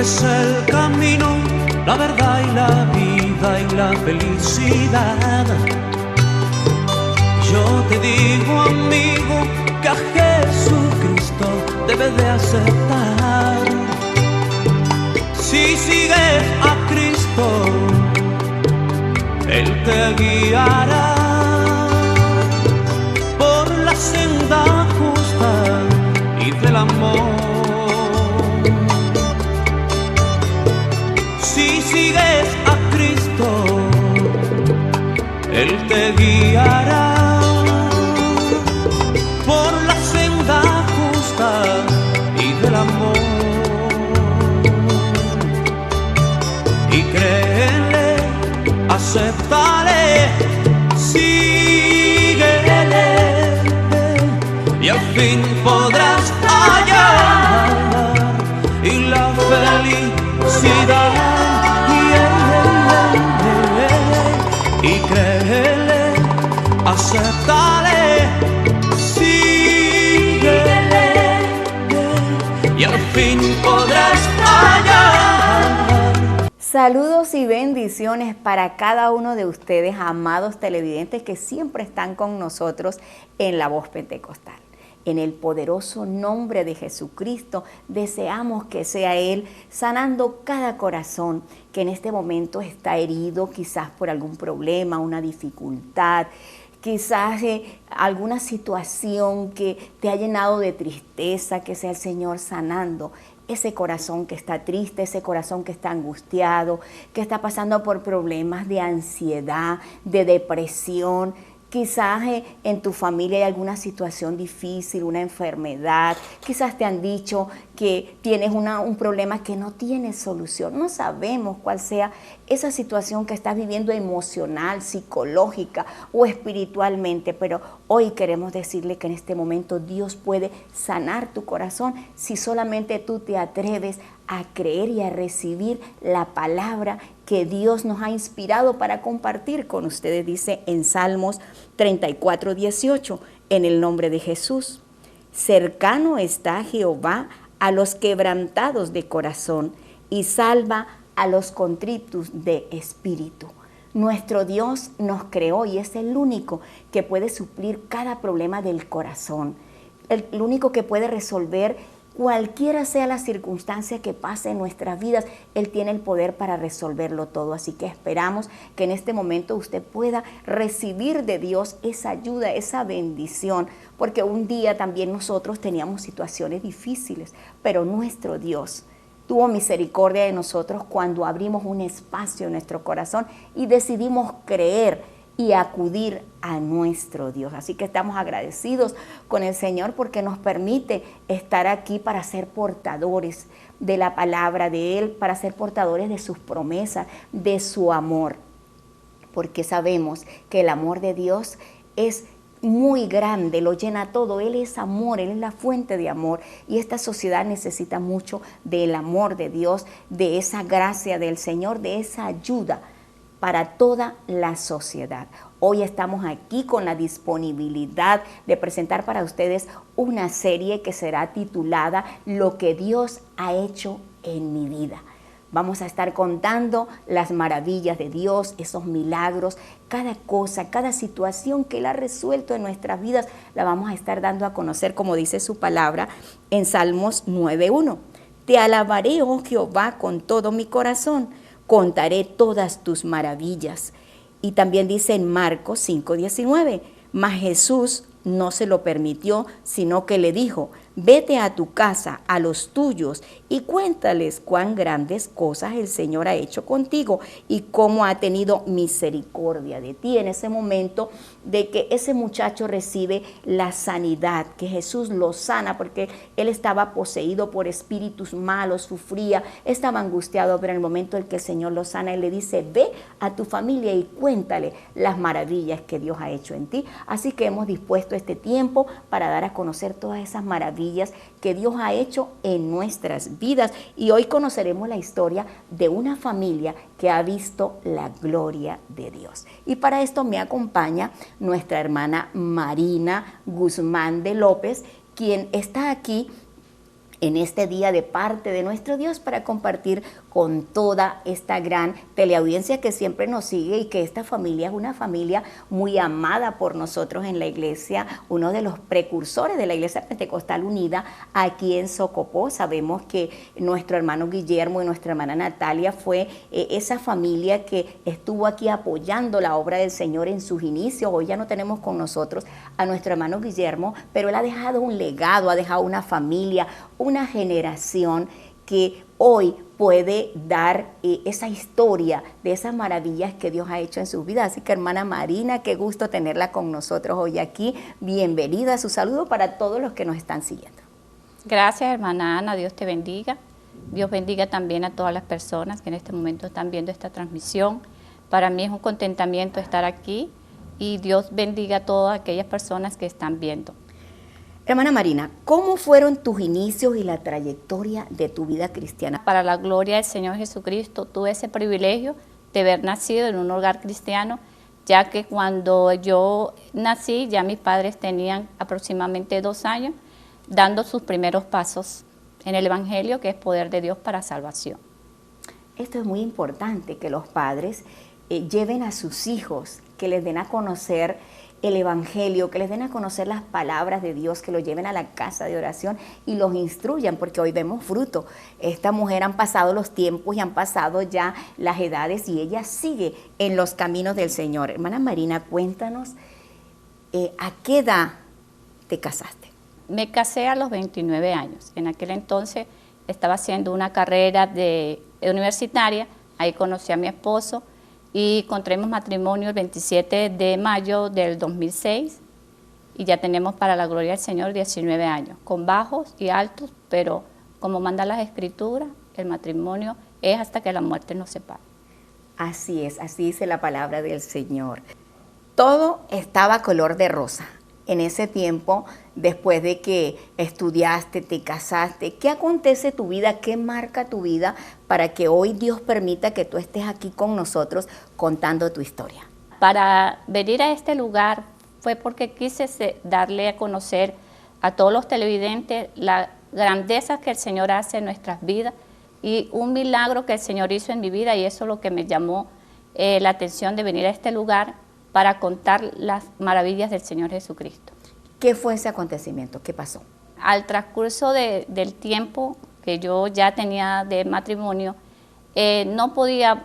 es el camino, la verdad y la vida y la felicidad. Yo te digo, amigo, que a Jesucristo debes de aceptar. Si sigues a Cristo, Él te guiará por la senda justa y del amor. Si sigues a Cristo, Él te guiará por la senda justa y del amor. Y créele, acéptale, síguele, y al fin podrás hallar y la felicidad. Y créele, acéptale, síguele, y al fin podrás hallar. Saludos y bendiciones para cada uno de ustedes, amados televidentes que siempre están con nosotros en La Voz Pentecostal. En el poderoso nombre de Jesucristo, deseamos que sea Él sanando cada corazón que en este momento está herido, quizás por algún problema, una dificultad, quizás alguna situación que te ha llenado de tristeza, que sea el Señor sanando ese corazón que está triste, ese corazón que está angustiado, que está pasando por problemas de ansiedad, de depresión. Quizás en tu familia hay alguna situación difícil, una enfermedad. Quizás te han dicho que tienes un problema que no tiene solución. No sabemos cuál sea esa situación que estás viviendo emocional, psicológica o espiritualmente, pero hoy queremos decirle que en este momento Dios puede sanar tu corazón si solamente tú te atreves a creer y a recibir la palabra que Dios nos ha inspirado para compartir con ustedes. Dice en Salmos 34:18, en el nombre de Jesús: cercano está Jehová a los quebrantados de corazón y salva a los contritos de espíritu. Nuestro Dios nos creó y es el único que puede suplir cada problema del corazón, el único que puede resolver cualquiera sea la circunstancia que pase en nuestras vidas. Él tiene el poder para resolverlo todo. Así que esperamos que en este momento usted pueda recibir de Dios esa ayuda, esa bendición, porque un día también nosotros teníamos situaciones difíciles, pero nuestro Dios tuvo misericordia de nosotros cuando abrimos un espacio en nuestro corazón y decidimos creer y acudir a nuestro Dios. Así que estamos agradecidos con el Señor porque nos permite estar aquí para ser portadores de la palabra de Él, para ser portadores de sus promesas, de su amor. Porque sabemos que el amor de Dios es muy grande, lo llena todo. Él es amor, Él es la fuente de amor. Y esta sociedad necesita mucho del amor de Dios, de esa gracia del Señor, de esa ayuda para toda la sociedad. Hoy estamos aquí con la disponibilidad de presentar para ustedes una serie que será titulada Lo que Dios ha hecho en mi vida. Vamos a estar contando las maravillas de Dios, esos milagros, cada cosa, cada situación que Él ha resuelto en nuestras vidas, la vamos a estar dando a conocer, como dice su palabra en Salmos 9:1. Te alabaré, oh Jehová, con todo mi corazón. Contaré todas tus maravillas. Y también dice en Marcos 5:19, mas Jesús no se lo permitió, sino que le dijo: vete a tu casa, a los tuyos, y cuéntales cuán grandes cosas el Señor ha hecho contigo y cómo ha tenido misericordia de ti. En ese momento de que ese muchacho recibe la sanidad, que Jesús lo sana porque él estaba poseído por espíritus malos, sufría, estaba angustiado, pero en el momento en que el Señor lo sana, Él le dice: ve a tu familia y cuéntale las maravillas que Dios ha hecho en ti. Así que hemos dispuesto este tiempo para dar a conocer todas esas maravillas que Dios ha hecho en nuestras vidas. Y hoy conoceremos la historia de una familia que ha visto la gloria de Dios. Y para esto me acompaña nuestra hermana Marina Guzmán de López, quien está aquí en este día de parte de nuestro Dios para compartir con toda esta gran teleaudiencia que siempre nos sigue y que esta familia es una familia muy amada por nosotros en la iglesia, uno de los precursores de la Iglesia Pentecostal Unida aquí en Socopó. Sabemos que nuestro hermano Guillermo y nuestra hermana Natalia fue esa familia que estuvo aquí apoyando la obra del Señor en sus inicios. Hoy ya no tenemos con nosotros a nuestro hermano Guillermo, pero él ha dejado un legado, ha dejado una familia, una generación que hoy puede dar esa historia de esas maravillas que Dios ha hecho en su vida. Así que hermana Marina, qué gusto tenerla con nosotros hoy aquí. Bienvenida, su saludo para todos los que nos están siguiendo. Gracias hermana Ana, Dios te bendiga. Dios bendiga también a todas las personas que en este momento están viendo esta transmisión. Para mí es un contentamiento estar aquí y Dios bendiga a todas aquellas personas que están viendo. Hermana Marina, ¿cómo fueron tus inicios y la trayectoria de tu vida cristiana? Para la gloria del Señor Jesucristo, tuve ese privilegio de haber nacido en un hogar cristiano, ya que cuando yo nací ya mis padres tenían aproximadamente 2 años dando sus primeros pasos en el Evangelio, que es poder de Dios para salvación. Esto es muy importante, que los padres lleven a sus hijos, que les den a conocer el Evangelio, que les den a conocer las palabras de Dios, que los lleven a la casa de oración y los instruyan, porque hoy vemos fruto. Esta mujer han pasado los tiempos y han pasado ya las edades y ella sigue en los caminos del Señor. Hermana Marina, cuéntanos, ¿a qué edad te casaste? Me casé a los 29 años. En aquel entonces estaba haciendo una carrera universitaria, ahí conocí a mi esposo, y contraímos matrimonio el 27 de mayo del 2006 y ya tenemos para la gloria del Señor 19 años, con bajos y altos, pero como manda las Escrituras, el matrimonio es hasta que la muerte nos separe. Así es, así dice la palabra del Señor. Todo estaba color de rosa. En ese tiempo, después de que estudiaste, te casaste, ¿qué acontece en tu vida? ¿Qué marca tu vida para que hoy Dios permita que tú estés aquí con nosotros contando tu historia? Para venir a este lugar fue porque quise darle a conocer a todos los televidentes la grandeza que el Señor hace en nuestras vidas y un milagro que el Señor hizo en mi vida, y eso es lo que me llamó la atención de venir a este lugar, para contar las maravillas del Señor Jesucristo. ¿Qué fue ese acontecimiento? ¿Qué pasó? Al transcurso del tiempo que yo ya tenía de matrimonio, no podía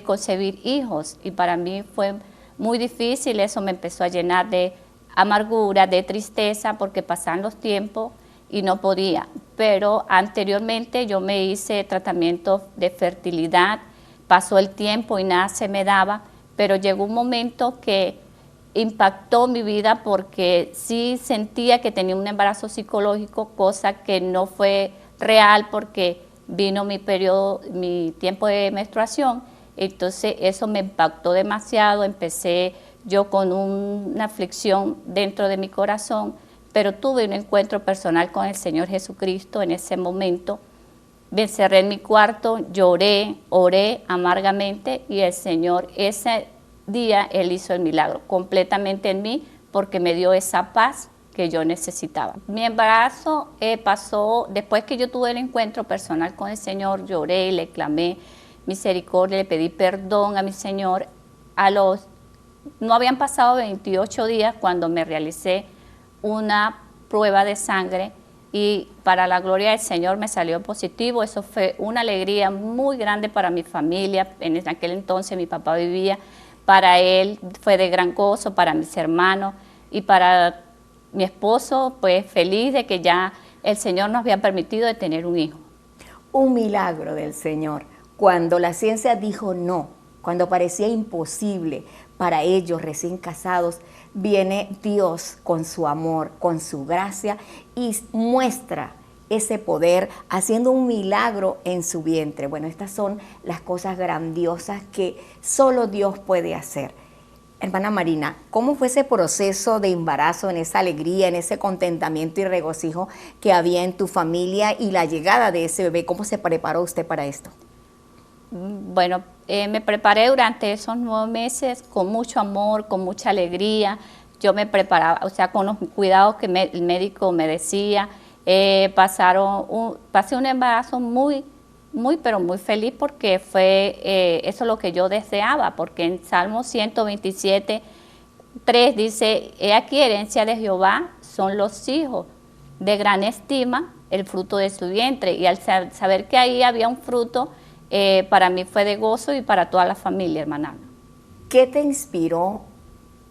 concebir hijos, y para mí fue muy difícil. Eso me empezó a llenar de amargura, de tristeza, porque pasaban los tiempos y no podía. Pero anteriormente yo me hice tratamiento de fertilidad, pasó el tiempo y nada se me daba, pero llegó un momento que impactó mi vida porque sí sentía que tenía un embarazo psicológico, cosa que no fue real porque vino mi periodo, mi tiempo de menstruación. Entonces eso me impactó demasiado, empecé yo con una aflicción dentro de mi corazón, pero tuve un encuentro personal con el Señor Jesucristo en ese momento. Me encerré en mi cuarto, lloré, oré amargamente, y el Señor ese día Él hizo el milagro completamente en mí, porque me dio esa paz que yo necesitaba. Mi embarazo pasó después que yo tuve el encuentro personal con el Señor. Lloré, le clamé misericordia, le pedí perdón a mi Señor. No habían pasado 28 días cuando me realicé una prueba de sangre, y para la gloria del Señor me salió positivo. Eso fue una alegría muy grande para mi familia. En aquel entonces mi papá vivía, para él fue de gran gozo, para mis hermanos y para mi esposo, pues feliz de que ya el Señor nos había permitido de tener un hijo. Un milagro del Señor. Cuando la ciencia dijo no, cuando parecía imposible para ellos recién casados, viene Dios con su amor, con su gracia, y muestra ese poder haciendo un milagro en su vientre. Bueno, estas son las cosas grandiosas que solo Dios puede hacer. Hermana Marina, ¿cómo fue ese proceso de embarazo, en esa alegría, en ese contentamiento y regocijo que había en tu familia y la llegada de ese bebé? ¿Cómo se preparó usted para esto? Bueno, me preparé durante esos 9 meses con mucho amor, con mucha alegría. Yo me preparaba, o sea, con los cuidados que el médico me decía. Pasé un embarazo pero muy feliz porque eso es lo que yo deseaba, porque en Salmo 127, 3 dice, he aquí herencia de Jehová son los hijos, de gran estima el fruto de su vientre. Y al saber que ahí había un fruto, para mí fue de gozo y para toda la familia, hermana. ¿Qué te inspiró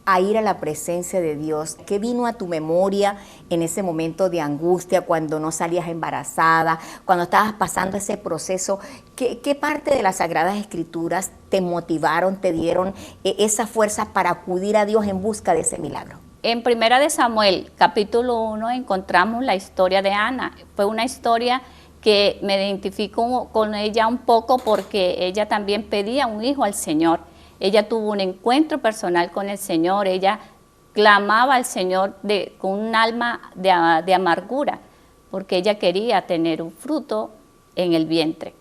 a ir a la presencia de Dios? ¿Qué vino a tu memoria en ese momento de angustia, cuando no salías embarazada, cuando estabas pasando ese proceso? ¿Qué parte de las Sagradas Escrituras te motivaron, te dieron esa fuerza para acudir a Dios en busca de ese milagro? En Primera de Samuel, capítulo 1, encontramos la historia de Ana. Fue una historia que me identifico con ella un poco porque ella también pedía un hijo al Señor. Ella tuvo un encuentro personal con el Señor, ella clamaba al Señor con un alma de amargura, porque ella quería tener un fruto en el vientre.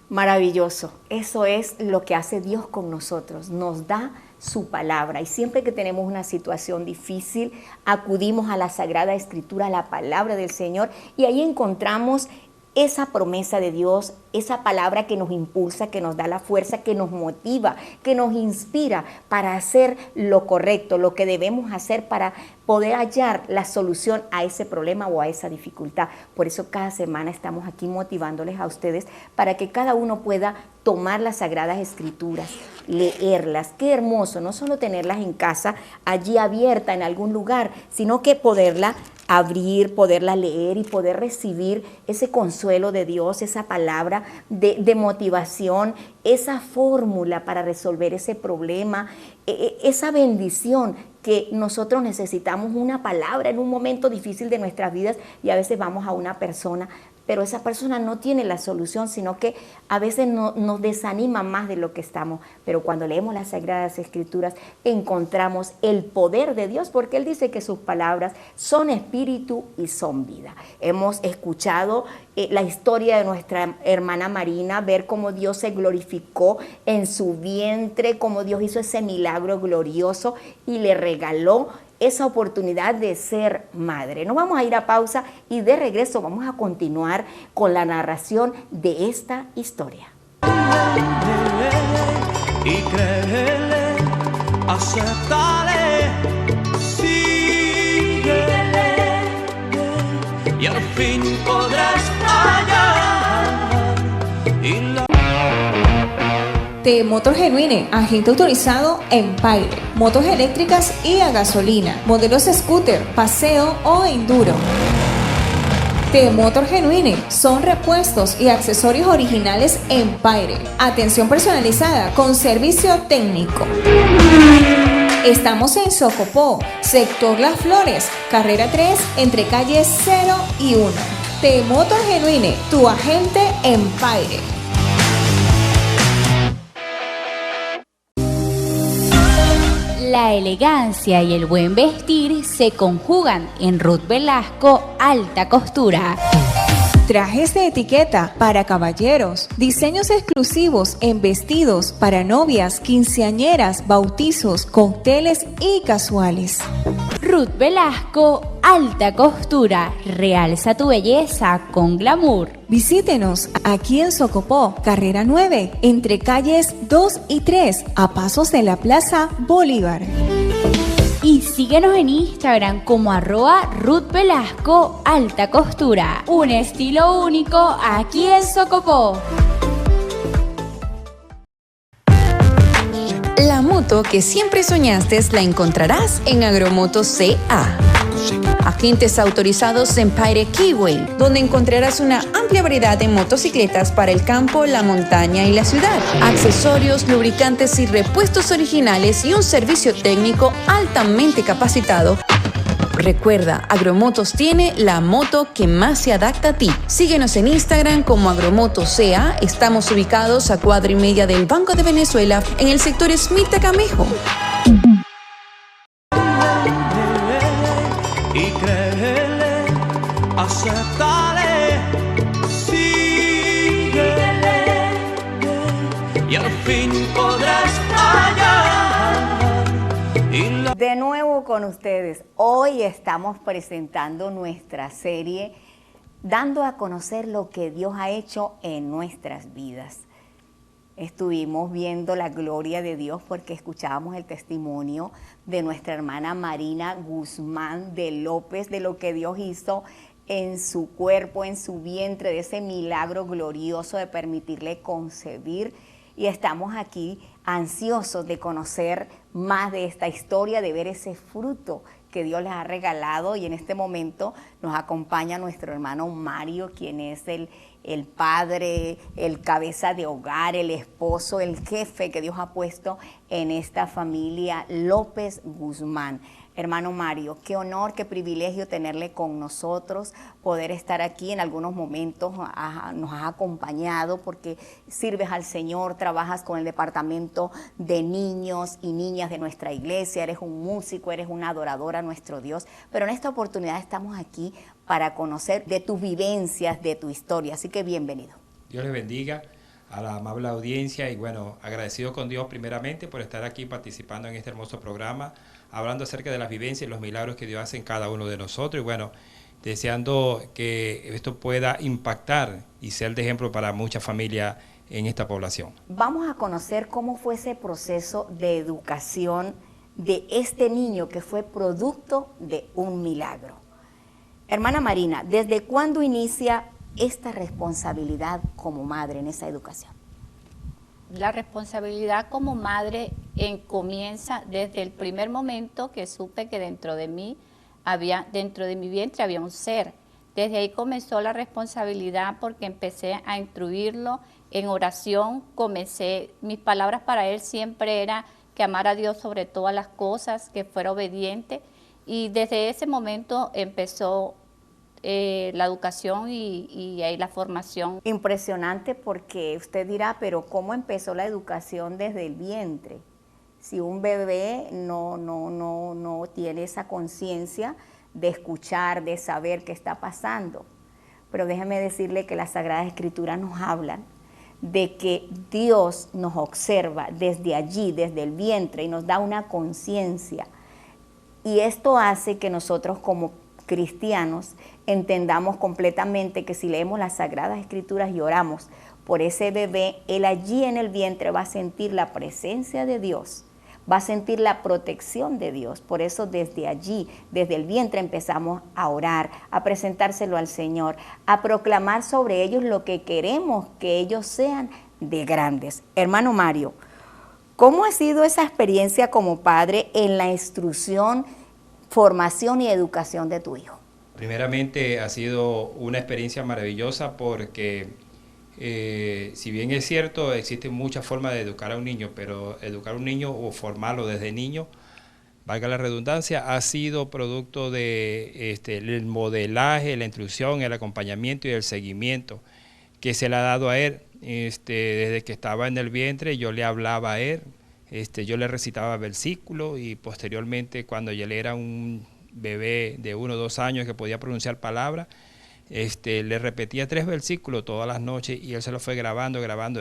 Maravilloso, eso es lo que hace Dios con nosotros, nos da su palabra, y siempre que tenemos una situación difícil, acudimos a la Sagrada Escritura, a la palabra del Señor, y ahí encontramos esa promesa de Dios, esa palabra que nos impulsa, que nos da la fuerza, que nos motiva, que nos inspira para hacer lo correcto, lo que debemos hacer para poder hallar la solución a ese problema o a esa dificultad. Por eso cada semana estamos aquí motivándoles a ustedes para que cada uno pueda tomar las Sagradas Escrituras, leerlas. Qué hermoso, no solo tenerlas en casa, allí abierta en algún lugar, sino que poderla abrir, poderla leer y poder recibir ese consuelo de Dios, esa palabra de motivación, esa fórmula para resolver ese problema, esa bendición que nosotros necesitamos, una palabra en un momento difícil de nuestras vidas, y a veces vamos a una persona, pero esa persona no tiene la solución, sino que a veces nos desanima más de lo que estamos. Pero cuando leemos las Sagradas Escrituras encontramos el poder de Dios, porque Él dice que sus palabras son espíritu y son vida. Hemos escuchado la historia de nuestra hermana Marina, ver cómo Dios se glorificó en su vientre, cómo Dios hizo ese milagro glorioso y le regaló esa oportunidad de ser madre. Nos vamos a ir a pausa y de regreso vamos a continuar con la narración de esta historia. Y créele, acéptale, síguele, y al fin podrás hallar. T-Motor Genuine, agente autorizado en Paire, motos eléctricas y a gasolina, modelos scooter, paseo o enduro. T-Motor Genuine son repuestos y accesorios originales en Paire. Atención personalizada con servicio técnico. Estamos en Socopó, sector Las Flores, carrera 3, entre calles 0 y 1. T-Motor Genuine, tu agente en Paire. La elegancia y el buen vestir se conjugan en Ruth Velasco Alta Costura. Trajes de etiqueta para caballeros, diseños exclusivos en vestidos para novias, quinceañeras, bautizos, cócteles y casuales. Ruth Velasco Alta Costura, realza tu belleza con glamour. Visítenos aquí en Socopó, carrera 9, entre calles 2 y 3, a pasos de la Plaza Bolívar. Y síguenos en Instagram como @Ruth Velasco Alta Costura. Un estilo único aquí en Socopó. La moto que siempre soñaste la encontrarás en Agromoto CA. Agentes autorizados en Paire Keyway, donde encontrarás una amplia variedad de motocicletas para el campo, la montaña y la ciudad. Accesorios, lubricantes y repuestos originales y un servicio técnico altamente capacitado. Recuerda, Agromotos tiene la moto que más se adapta a ti. Síguenos en Instagram como Agromoto CA. Estamos ubicados a cuadra y media del Banco de Venezuela en el sector Esmirta Camejo. Y créele, acéptale, síguele, y al fin podrás hallar. De nuevo con ustedes. Hoy estamos presentando nuestra serie dando a conocer lo que Dios ha hecho en nuestras vidas. Estuvimos viendo la gloria de Dios porque escuchábamos el testimonio de nuestra hermana Marina Guzmán de López, de lo que Dios hizo en su cuerpo, en su vientre, de ese milagro glorioso de permitirle concebir. Y estamos aquí ansiosos de conocer más de esta historia, de ver ese fruto que Dios les ha regalado. Y en este momento nos acompaña nuestro hermano Mario, quien es el padre, el cabeza de hogar, el esposo, el jefe que Dios ha puesto en esta familia López Guzmán. Hermano Mario, qué honor, qué privilegio tenerle con nosotros, poder estar aquí en algunos momentos, nos has acompañado porque sirves al Señor, trabajas con el departamento de niños y niñas de nuestra iglesia, eres un músico, eres una adoradora a nuestro Dios, pero en esta oportunidad estamos aquí para conocer de tus vivencias, de tu historia, así que bienvenido. Dios les bendiga a la amable audiencia y bueno, agradecido con Dios primeramente por estar aquí participando en este hermoso programa, hablando acerca de las vivencias y los milagros que Dios hace en cada uno de nosotros y bueno, deseando que esto pueda impactar y ser de ejemplo para muchas familias en esta población. Vamos a conocer cómo fue ese proceso de educación de este niño que fue producto de un milagro. Hermana Marina, ¿desde cuándo inicia esta responsabilidad como madre en esa educación? La responsabilidad como madre comienza desde el primer momento que supe que dentro de mi vientre había un ser. Desde ahí comenzó la responsabilidad porque empecé a instruirlo en oración. Mis palabras para él siempre era que amara a Dios sobre todas las cosas, que fuera obediente. Y desde ese momento empezó la educación y ahí la formación. Impresionante porque usted dirá, pero ¿cómo empezó la educación desde el vientre? Si un bebé no tiene esa conciencia de escuchar, de saber qué está pasando. Pero déjeme decirle que las Sagradas Escrituras nos hablan de que Dios nos observa desde allí, desde el vientre, y nos da una conciencia. Y esto hace que nosotros como cristianos entendamos completamente que si leemos las Sagradas Escrituras y oramos por ese bebé, él allí en el vientre va a sentir la presencia de Dios, va a sentir la protección de Dios. Por eso desde allí, desde el vientre empezamos a orar, a presentárselo al Señor, a proclamar sobre ellos lo que queremos que ellos sean de grandes. Hermano Mario, ¿cómo ha sido esa experiencia como padre en la instrucción, formación y educación de tu hijo? Primeramente ha sido una experiencia maravillosa porque si bien es cierto, existen muchas formas de educar a un niño, pero educar a un niño o formarlo desde niño, valga la redundancia, ha sido producto de el modelaje, la instrucción, el acompañamiento y el seguimiento que se le ha dado a él. Desde que estaba en el vientre yo le hablaba a él, yo le recitaba versículos y posteriormente cuando él era un bebé de 1 o 2 años que podía pronunciar palabras, le repetía 3 versículos todas las noches y él se lo fue grabando.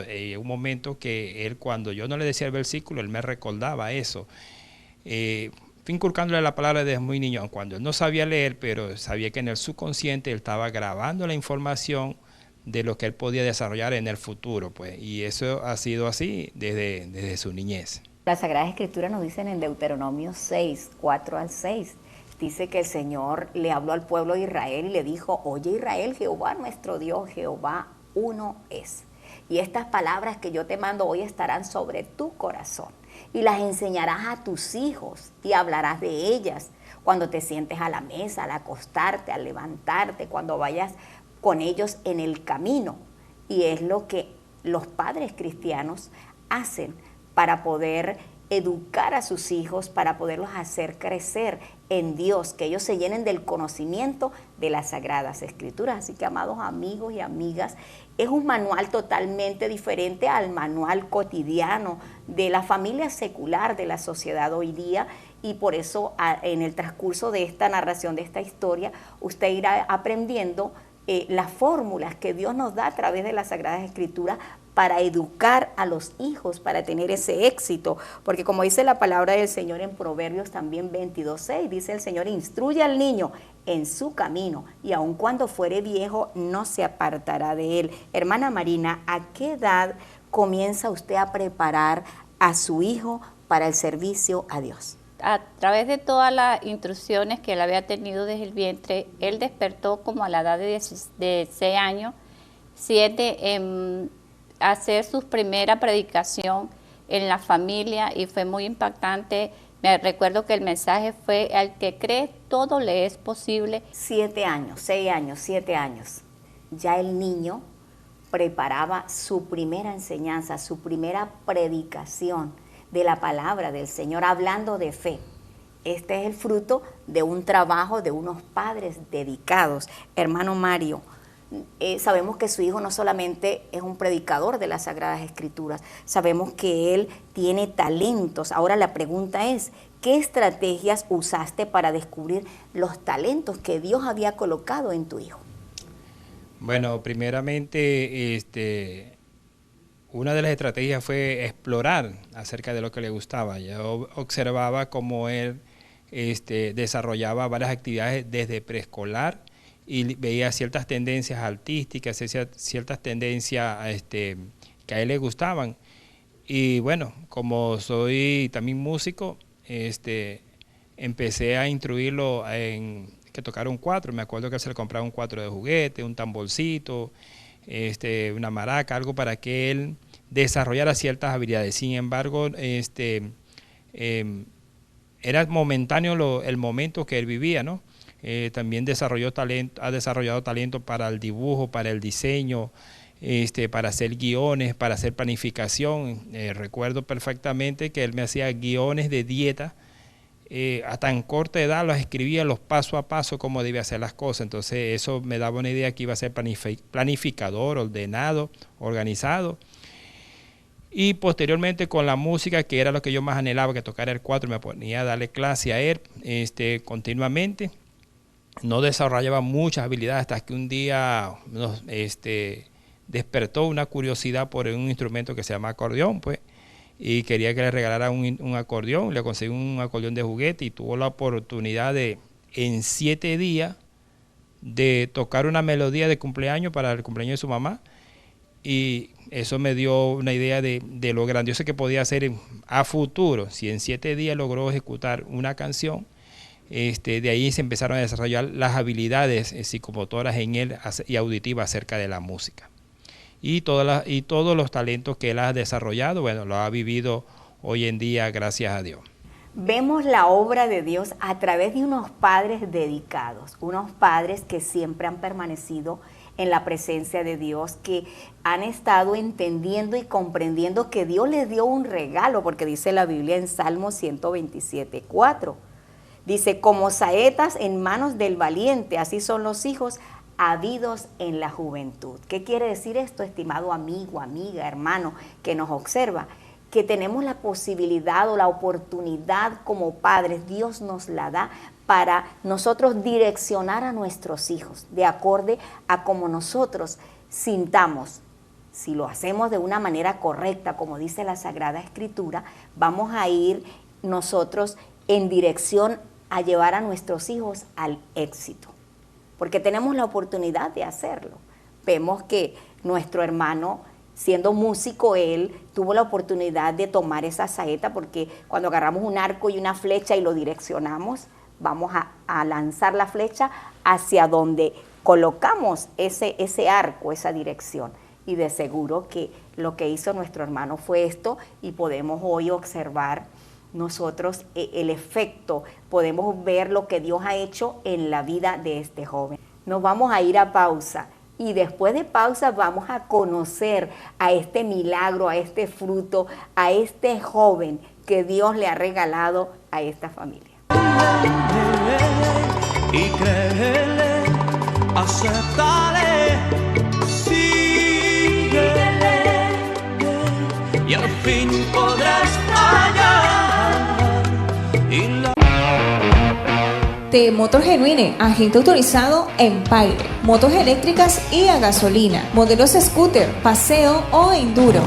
Y un momento que él, cuando yo no le decía el versículo, él me recordaba eso. Fui inculcándole la palabra desde muy niño, cuando él no sabía leer, pero sabía que en el subconsciente él estaba grabando la información de lo que él podía desarrollar en el futuro, pues, y eso ha sido así desde su niñez. Las Sagradas Escrituras nos dicen en Deuteronomio 6, 4 al 6, dice que el Señor le habló al pueblo de Israel y le dijo: oye Israel, Jehová nuestro Dios, Jehová uno es. Y estas palabras que yo te mando hoy estarán sobre tu corazón y las enseñarás a tus hijos y hablarás de ellas cuando te sientes a la mesa, al acostarte, al levantarte, cuando vayas con ellos en el camino. Y es lo que los padres cristianos hacen para poder educar a sus hijos, para poderlos hacer crecer en Dios, que ellos se llenen del conocimiento de las Sagradas Escrituras. Así que, amados amigos y amigas, es un manual totalmente diferente al manual cotidiano de la familia secular de la sociedad hoy día, y por eso en el transcurso de esta narración, de esta historia, usted irá aprendiendo las fórmulas que Dios nos da a través de las Sagradas Escrituras para educar a los hijos, para tener ese éxito. Porque como dice la palabra del Señor en Proverbios también 22:6, dice el Señor: instruye al niño en su camino, y aun cuando fuere viejo, no se apartará de él. Hermana Marina, ¿a qué edad comienza usted a preparar a su hijo para el servicio a Dios? A través de todas las instrucciones que él había tenido desde el vientre, él despertó como a la edad de 6 años, 7, en hacer su primera predicación en la familia, y fue muy impactante. Me recuerdo que el mensaje fue: al que cree, todo le es posible. 7 años, 6 años, 7 años. Ya el niño preparaba su primera enseñanza, su primera predicación de la palabra del Señor, hablando de fe. Este es el fruto de un trabajo de unos padres dedicados. Hermano Mario, sabemos que su hijo no solamente es un predicador de las Sagradas Escrituras, sabemos que él tiene talentos. Ahora la pregunta es, ¿qué estrategias usaste para descubrir los talentos que Dios había colocado en tu hijo? Bueno, primeramente, una de las estrategias fue explorar acerca de lo que le gustaba. Yo observaba cómo él desarrollaba varias actividades desde preescolar, y veía ciertas tendencias artísticas, ciertas tendencias que a él le gustaban. Y bueno, como soy también músico, empecé a instruirlo en que tocara un cuatro. Me acuerdo que se le compraba un cuatro de juguete, un tamborcito, una maraca, algo para que él desarrollara ciertas habilidades. Sin embargo, era momentáneo el momento que él vivía, ¿no? También ha desarrollado talento para el dibujo, para el diseño, para hacer guiones, para hacer planificación. Recuerdo perfectamente que él me hacía guiones de dieta, a tan corta edad los escribía los paso a paso cómo debía hacer las cosas. Entonces eso me daba una idea que iba a ser planificador, ordenado, organizado. Y posteriormente con la música, que era lo que yo más anhelaba, que tocara el cuatro, me ponía a darle clase a él continuamente. No desarrollaba muchas habilidades hasta que un día despertó una curiosidad por un instrumento que se llama acordeón, pues, y quería que le regalara un acordeón. Le conseguí un acordeón de juguete y tuvo la oportunidad de, en 7 días, de tocar una melodía de cumpleaños para el cumpleaños de su mamá, y eso me dio una idea de lo grandioso que podía hacer a futuro. Si en 7 días logró ejecutar una canción, de ahí se empezaron a desarrollar las habilidades psicomotoras en él y auditivas acerca de la música. Y todos los talentos que él ha desarrollado, bueno, lo ha vivido hoy en día, gracias a Dios. Vemos la obra de Dios a través de unos padres dedicados, unos padres que siempre han permanecido en la presencia de Dios, que han estado entendiendo y comprendiendo que Dios les dio un regalo, porque dice la Biblia en Salmo 127:4. Dice: como saetas en manos del valiente, así son los hijos habidos en la juventud. ¿Qué quiere decir esto, estimado amigo, amiga, hermano que nos observa? Que tenemos la posibilidad o la oportunidad como padres, Dios nos la da para nosotros direccionar a nuestros hijos de acorde a como nosotros sintamos. Si lo hacemos de una manera correcta, como dice la Sagrada Escritura, vamos a ir nosotros en dirección a llevar a nuestros hijos al éxito, porque tenemos la oportunidad de hacerlo. Vemos que nuestro hermano, siendo músico, él tuvo la oportunidad de tomar esa saeta, porque cuando agarramos un arco y una flecha y lo direccionamos, vamos a lanzar la flecha hacia donde colocamos ese arco, esa dirección. Y de seguro que lo que hizo nuestro hermano fue esto, y podemos hoy observar nosotros el efecto, podemos ver lo que Dios ha hecho en la vida de este joven. Nos vamos a ir a pausa, y después de pausa vamos a conocer a este milagro, a este fruto, a este joven que Dios le ha regalado a esta familia. Y créele, acéptale, síguele, y al fin podrás hallar. De Motor Genuine, agente autorizado en Paire, motos eléctricas y a gasolina, modelos scooter, paseo o enduro.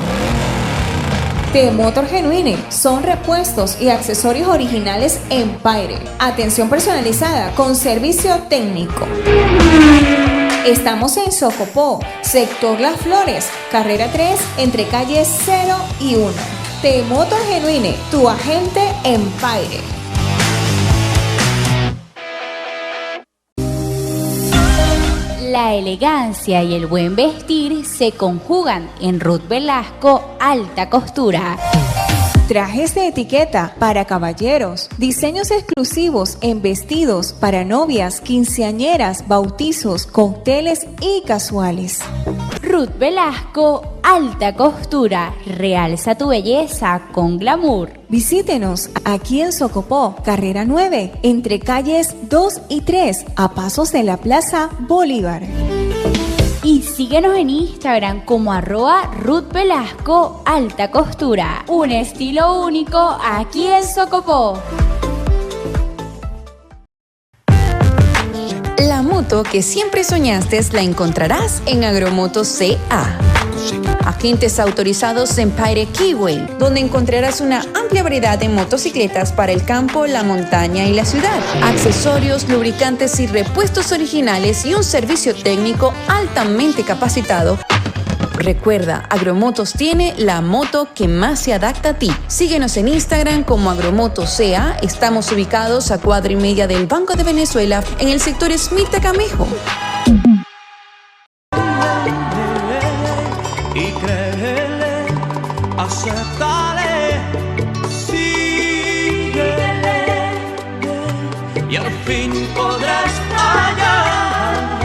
T-Motor Genuine son repuestos y accesorios originales en Paire. Atención personalizada con servicio técnico. Estamos en Socopó, sector Las Flores, carrera 3, entre calles 0 y 1. T-Motor Genuine, tu agente en Paire. La elegancia y el buen vestir se conjugan en Ruth Velasco Alta Costura. Trajes de etiqueta para caballeros, diseños exclusivos en vestidos para novias, quinceañeras, bautizos, cócteles y casuales. Ruth Velasco Alta Costura, realza tu belleza con glamour. Visítenos aquí en Socopó, carrera 9, entre calles 2 y 3, a pasos de la Plaza Bolívar. Y síguenos en Instagram como @Ruth Velasco Alta Costura. Un estilo único aquí en Socopó. La moto que siempre soñaste la encontrarás en Agromotos CA. Agentes autorizados en Paire Keyway, donde encontrarás una amplia variedad de motocicletas para el campo, la montaña y la ciudad. Accesorios, lubricantes y repuestos originales y un servicio técnico altamente capacitado. Recuerda, Agromotos tiene la moto que más se adapta a ti. Síguenos en Instagram como Agromotos CA. Estamos ubicados a cuadra y media del Banco de Venezuela en el sector Esmirta Camejo. Y créele, acéptale, síguele, y al fin podrás hallar.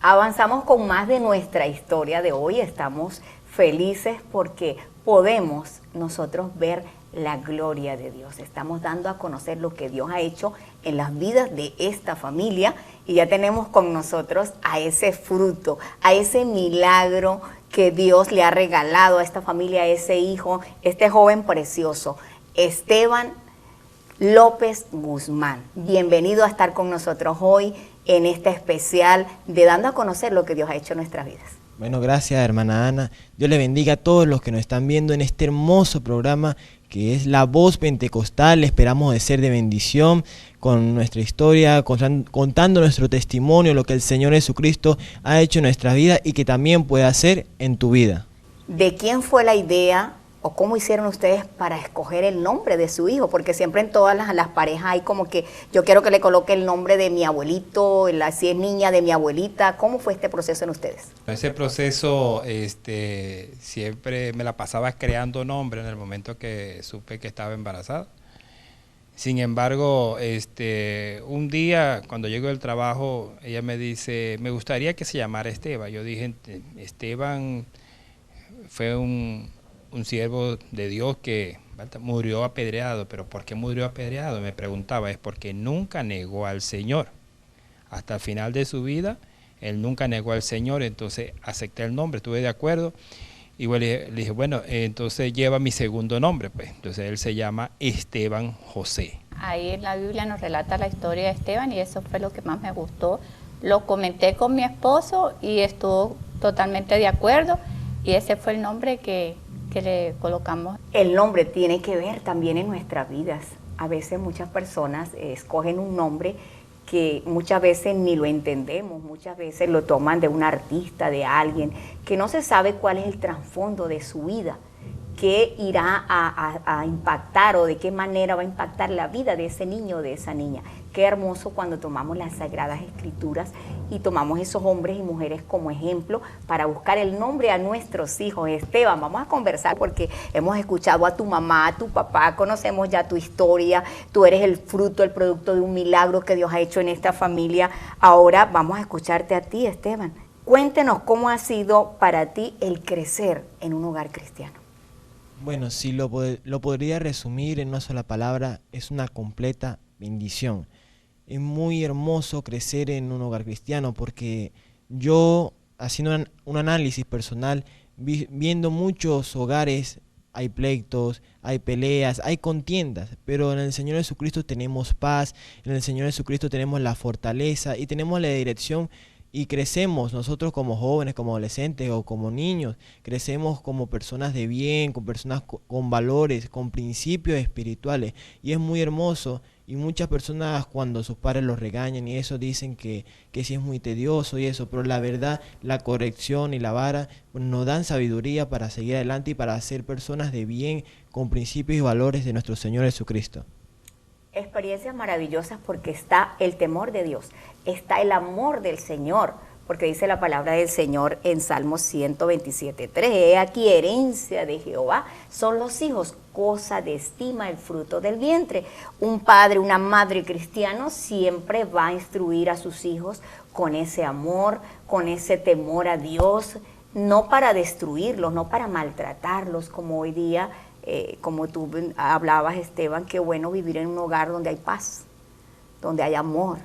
Avanzamos con más de nuestra historia de hoy. Estamos felices porque podemos nosotros ver la gloria de Dios. Estamos dando a conocer lo que Dios ha hecho en las vidas de esta familia y ya tenemos con nosotros a ese fruto, a ese milagro que Dios le ha regalado a esta familia, a ese hijo, este joven precioso, Esteban López Guzmán. Bienvenido a estar con nosotros hoy en este especial de dando a conocer lo que Dios ha hecho en nuestras vidas. Bueno, gracias hermana Ana. Dios le bendiga a todos los que nos están viendo en este hermoso programa que es La Voz Pentecostal. Esperamos de ser de bendición con nuestra historia, contando nuestro testimonio, lo que el Señor Jesucristo ha hecho en nuestra vida y que también puede hacer en tu vida. ¿De quién fue la idea o cómo hicieron ustedes para escoger el nombre de su hijo? Porque siempre en todas las parejas hay como que yo quiero que le coloque el nombre de mi abuelito, si es niña de mi abuelita. ¿Cómo fue este proceso en ustedes? Ese proceso siempre me la pasaba creando nombre en el momento que supe que estaba embarazada. Sin embargo, un día cuando llego del trabajo, ella me dice, me gustaría que se llamara Esteban. Yo dije, Esteban fue un siervo de Dios que murió apedreado. ¿Pero por qué murió apedreado? Me preguntaba. Es porque nunca negó al Señor. Hasta el final de su vida, él nunca negó al Señor. Entonces acepté el nombre, estuve de acuerdo. Y bueno, le dije, bueno, entonces lleva mi segundo nombre. Pues. Entonces él se llama Esteban José. Ahí en la Biblia nos relata la historia de Esteban y eso fue lo que más me gustó. Lo comenté con mi esposo y estuvo totalmente de acuerdo. Y ese fue el nombre que le colocamos. El nombre tiene que ver también en nuestras vidas. A veces muchas personas escogen un nombre que muchas veces ni lo entendemos, muchas veces lo toman de un artista, de alguien, que no se sabe cuál es el trasfondo de su vida, qué irá a impactar o de qué manera va a impactar la vida de ese niño o de esa niña. Qué hermoso cuando tomamos las Sagradas Escrituras y tomamos esos hombres y mujeres como ejemplo para buscar el nombre a nuestros hijos. Esteban, vamos a conversar porque hemos escuchado a tu mamá, a tu papá, conocemos ya tu historia, tú eres el fruto, el producto de un milagro que Dios ha hecho en esta familia. Ahora vamos a escucharte a ti, Esteban. Cuéntenos cómo ha sido para ti el crecer en un hogar cristiano. Bueno, si lo podría resumir en una sola palabra, es una completa bendición. Es muy hermoso crecer en un hogar cristiano porque yo, haciendo un análisis personal, viendo muchos hogares, hay pleitos, hay peleas, hay contiendas, pero en el Señor Jesucristo tenemos paz, en el Señor Jesucristo tenemos la fortaleza y tenemos la dirección y crecemos nosotros como jóvenes, como adolescentes o como niños, crecemos como personas de bien, con personas con valores, con principios espirituales, y es muy hermoso. Y muchas personas cuando sus padres los regañan y eso dicen que sí es muy tedioso y eso, pero la verdad, la corrección y la vara nos dan sabiduría para seguir adelante y para ser personas de bien, con principios y valores de nuestro Señor Jesucristo. Experiencias maravillosas porque está el temor de Dios, está el amor del Señor, porque dice la palabra del Señor en Salmos 127:3, he aquí herencia de Jehová son los hijos, cosa de estima el fruto del vientre. Un padre, una madre cristiano siempre va a instruir a sus hijos con ese amor, con ese temor a Dios, no para destruirlos, no para maltratarlos como hoy día. Como tú hablabas, Esteban, qué bueno vivir en un hogar donde hay paz, donde hay amor,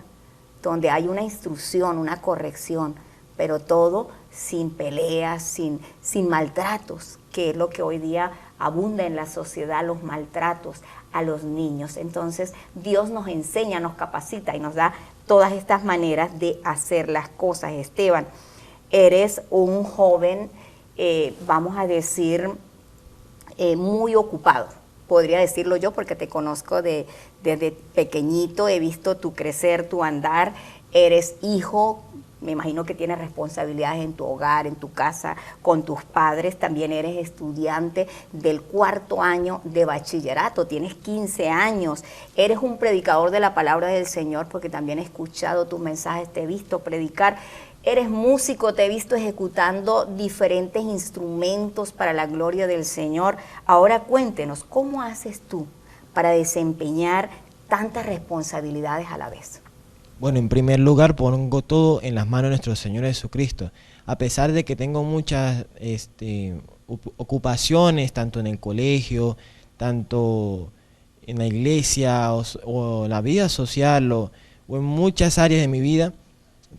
donde hay una instrucción, una corrección, pero todo sin peleas, sin maltratos, que es lo que hoy día abunda en la sociedad, los maltratos a los niños. Entonces, Dios nos enseña, nos capacita y nos da todas estas maneras de hacer las cosas. Esteban, eres un joven, vamos a decir, muy ocupado, podría decirlo yo, porque te conozco desde pequeñito, he visto tu crecer, tu andar, eres hijo, me imagino que tienes responsabilidades en tu hogar, en tu casa, con tus padres, también eres estudiante del 4º año de bachillerato, tienes 15 años, eres un predicador de la palabra del Señor, porque también he escuchado tus mensajes, te he visto predicar. Eres músico, te he visto ejecutando diferentes instrumentos para la gloria del Señor. Ahora cuéntenos, ¿cómo haces tú para desempeñar tantas responsabilidades a la vez? Bueno, en primer lugar pongo todo en las manos de nuestro Señor Jesucristo. A pesar de que tengo muchas ocupaciones, tanto en el colegio, tanto en la iglesia o la vida social o en muchas áreas de mi vida,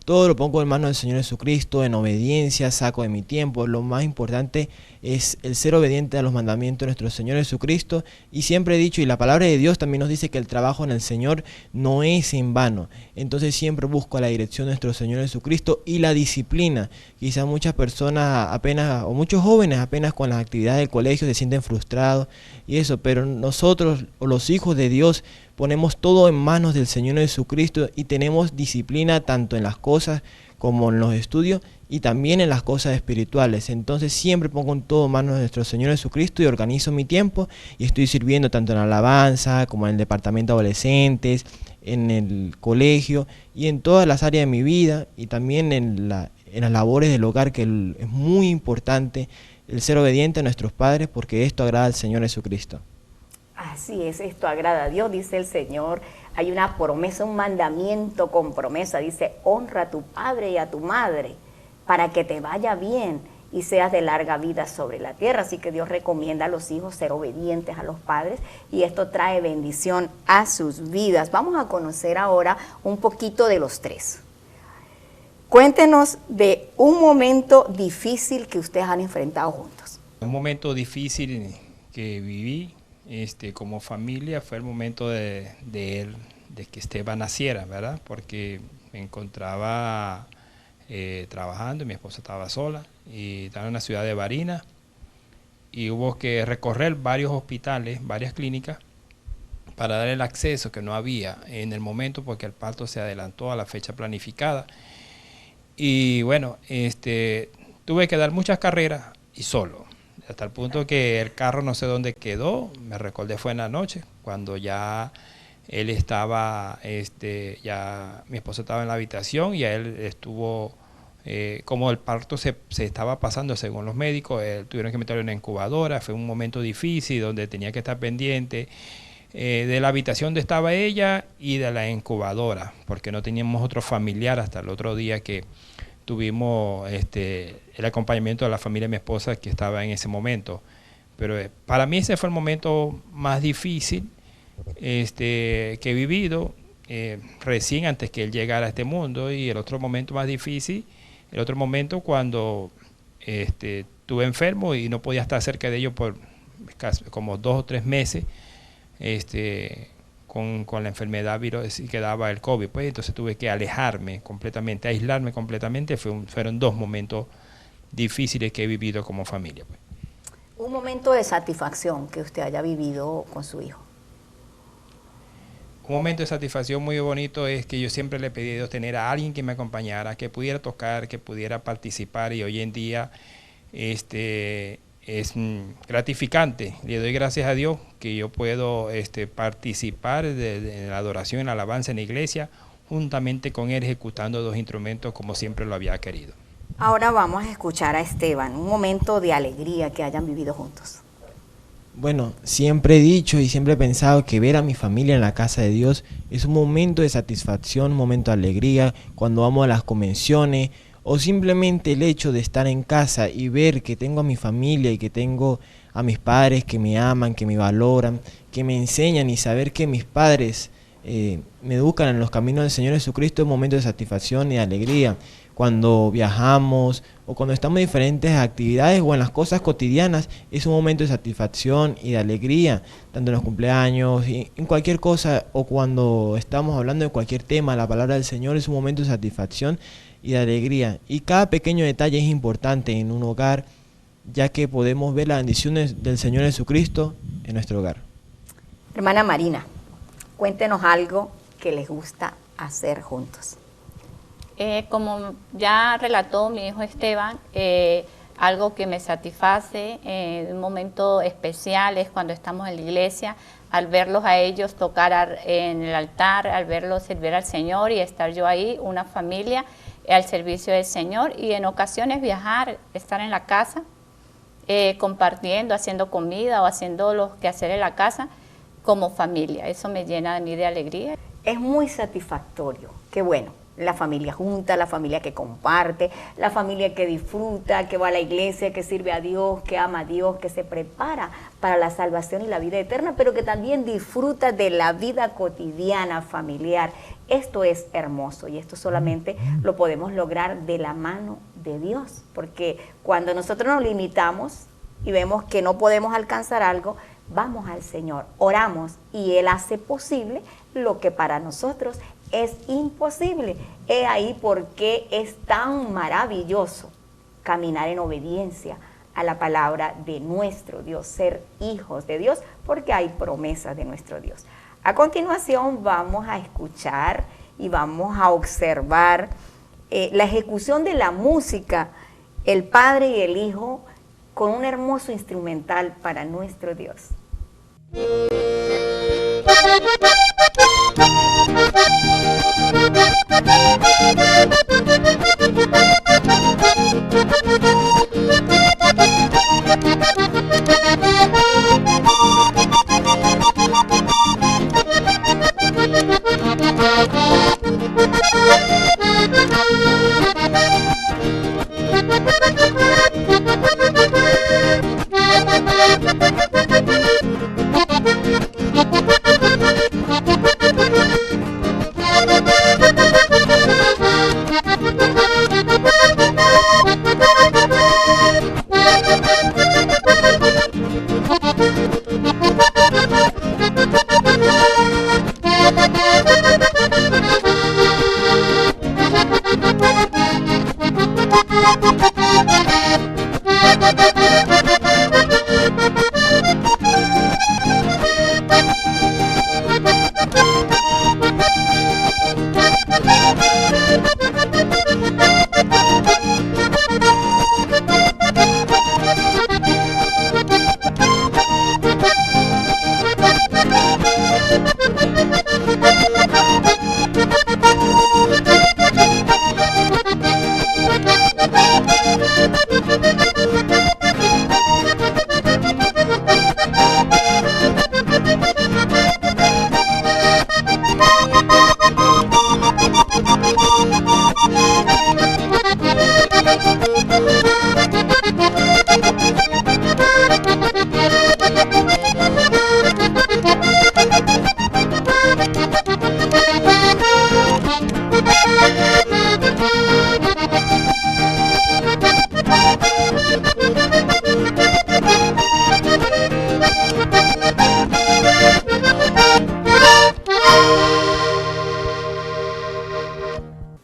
todo lo pongo en manos del Señor Jesucristo, en obediencia, saco de mi tiempo. Lo más importante es el ser obediente a los mandamientos de nuestro Señor Jesucristo. Y siempre he dicho, y la palabra de Dios también nos dice que el trabajo en el Señor no es en vano. Entonces siempre busco la dirección de nuestro Señor Jesucristo y la disciplina. Quizás muchas personas apenas, o muchos jóvenes apenas con las actividades del colegio se sienten frustrados y eso, pero nosotros, los hijos de Dios, ponemos todo en manos del Señor Jesucristo y tenemos disciplina tanto en las cosas como en los estudios y también en las cosas espirituales. Entonces siempre pongo todo en manos de nuestro Señor Jesucristo y organizo mi tiempo y estoy sirviendo tanto en la alabanza como en el departamento de adolescentes, en el colegio y en todas las áreas de mi vida y también en las labores del hogar, que es muy importante el ser obediente a nuestros padres porque esto agrada al Señor Jesucristo. Así es, esto agrada a Dios, dice el Señor. Hay una promesa, un mandamiento con promesa. Dice, honra a tu padre y a tu madre para que te vaya bien y seas de larga vida sobre la tierra. Así que Dios recomienda a los hijos ser obedientes a los padres y esto trae bendición a sus vidas. Vamos a conocer ahora un poquito de los tres. Cuéntenos de un momento difícil que ustedes han enfrentado juntos. Un momento difícil que viví como familia fue el momento de que Esteban naciera, ¿verdad? Porque me encontraba trabajando y mi esposa estaba sola y estaba en la ciudad de Barinas y hubo que recorrer varios hospitales, varias clínicas para dar el acceso que no había en el momento porque el parto se adelantó a la fecha planificada. Y bueno, tuve que dar muchas carreras y solo. Hasta el punto que el carro no sé dónde quedó, me recordé fue en la noche, cuando ya él estaba, ya mi esposa estaba en la habitación y a él estuvo, como el parto se estaba pasando según los médicos, tuvieron que meterlo en una incubadora, fue un momento difícil donde tenía que estar pendiente de la habitación donde estaba ella y de la incubadora, porque no teníamos otro familiar hasta el otro día que tuvimos el acompañamiento de la familia de mi esposa que estaba en ese momento. Pero para mí ese fue el momento más difícil que he vivido recién antes que él llegara a este mundo. Y el otro momento más difícil, el otro momento cuando estuve enfermo y no podía estar cerca de ellos por casi como 2 o 3 meses, con la enfermedad que daba el COVID, pues entonces tuve que alejarme completamente, aislarme completamente. Fueron 2 momentos difíciles que he vivido como familia, pues. Un momento de satisfacción que usted haya vivido con su hijo. Un momento de satisfacción muy bonito es que yo siempre le pedí a Dios tener a alguien que me acompañara, que pudiera tocar, que pudiera participar, y hoy en día es gratificante. Le doy gracias a Dios que yo puedo participar de la adoración, en la alabanza en la iglesia, juntamente con él ejecutando 2 instrumentos como siempre lo había querido. Ahora vamos a escuchar a Esteban, un momento de alegría que hayan vivido juntos. Bueno, siempre he dicho y siempre he pensado que ver a mi familia en la casa de Dios es un momento de satisfacción, un momento de alegría, cuando vamos a las convenciones, o simplemente el hecho de estar en casa y ver que tengo a mi familia y que tengo a mis padres que me aman, que me valoran, que me enseñan, y saber que mis padres me educan en los caminos del Señor Jesucristo, es un momento de satisfacción y de alegría. Cuando viajamos o cuando estamos en diferentes actividades o en las cosas cotidianas, es un momento de satisfacción y de alegría, tanto en los cumpleaños y en cualquier cosa, o cuando estamos hablando de cualquier tema. La palabra del Señor es un momento de satisfacción y de alegría, y cada pequeño detalle es importante en un hogar, ya que podemos ver las bendiciones del Señor Jesucristo en nuestro hogar. Hermana Marina, cuéntenos algo que les gusta hacer juntos. Como ya relató mi hijo Esteban, algo que me satisface, un momento especial es cuando estamos en la iglesia, al verlos a ellos tocar en el altar, al verlos servir al Señor y estar yo ahí, una familia al servicio del Señor, y en ocasiones viajar, estar en la casa, compartiendo, haciendo comida o haciendo los quehaceres en la casa como familia. Eso me llena de mí de alegría. Es muy satisfactorio, qué bueno. La familia junta, la familia que comparte, la familia que disfruta, que va a la iglesia, que sirve a Dios, que ama a Dios, que se prepara para la salvación y la vida eterna, pero que también disfruta de la vida cotidiana, familiar. Esto es hermoso, y esto solamente lo podemos lograr de la mano de Dios, porque cuando nosotros nos limitamos y vemos que no podemos alcanzar algo, vamos al Señor, oramos, y Él hace posible lo que para nosotros es imposible. He ahí por qué es tan maravilloso caminar en obediencia a la palabra de nuestro Dios, ser hijos de Dios, porque hay promesas de nuestro Dios. A continuación vamos a escuchar y vamos a observar la ejecución de la música, el Padre y el Hijo, con un hermoso instrumental para nuestro Dios.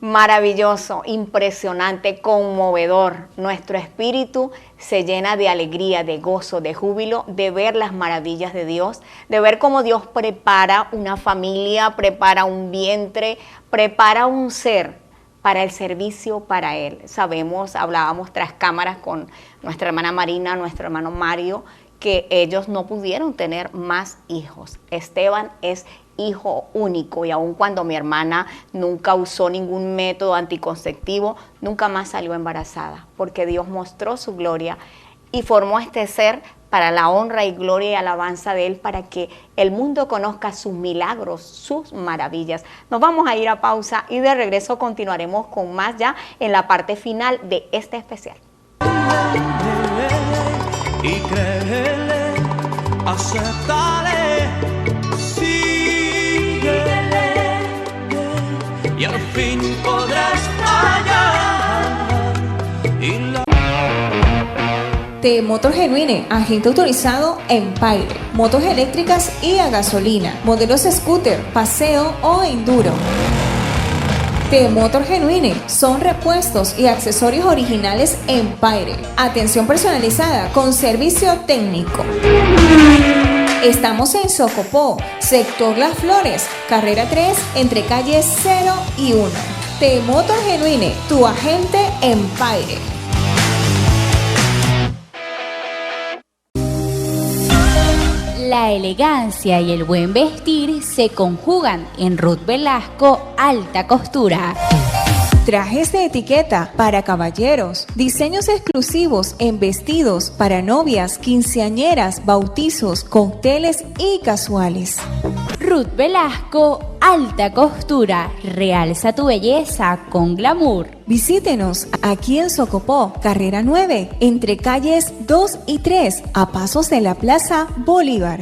Maravilloso, impresionante, conmovedor. Nuestro espíritu se llena de alegría, de gozo, de júbilo, de ver las maravillas de Dios, de ver cómo Dios prepara una familia, prepara un vientre, prepara un ser para el servicio para Él. Sabemos, hablábamos tras cámaras con nuestra hermana Marina, nuestro hermano Mario, que ellos no pudieron tener más hijos. Esteban es hijo único y aun cuando mi hermana nunca usó ningún método anticonceptivo, nunca más salió embarazada, porque Dios mostró su gloria y formó este ser para la honra y gloria y alabanza de Él, para que el mundo conozca sus milagros, sus maravillas. Nos vamos a ir a pausa y de regreso continuaremos con más ya en la parte final de este especial. Y créele, aceptale, síguele, y al fin podrás hallar. Y la T-Motor Genuine, agente autorizado en Paire, motos eléctricas y a gasolina, modelos scooter, paseo o enduro. T-Motor Genuine son repuestos y accesorios originales en Paire. Atención personalizada con servicio técnico. Estamos en Socopó, sector Las Flores, carrera 3, entre calles 0 y 1. T-Motor Genuine, tu agente en Paire. La elegancia y el buen vestir se conjugan en Ruth Velasco Alta Costura. Trajes de etiqueta para caballeros, diseños exclusivos en vestidos para novias, quinceañeras, bautizos, cócteles y casuales. Ruth Velasco Alta Costura, realza tu belleza con glamour. Visítenos aquí en Socopó, carrera 9, entre calles 2 y 3, a pasos de la Plaza Bolívar.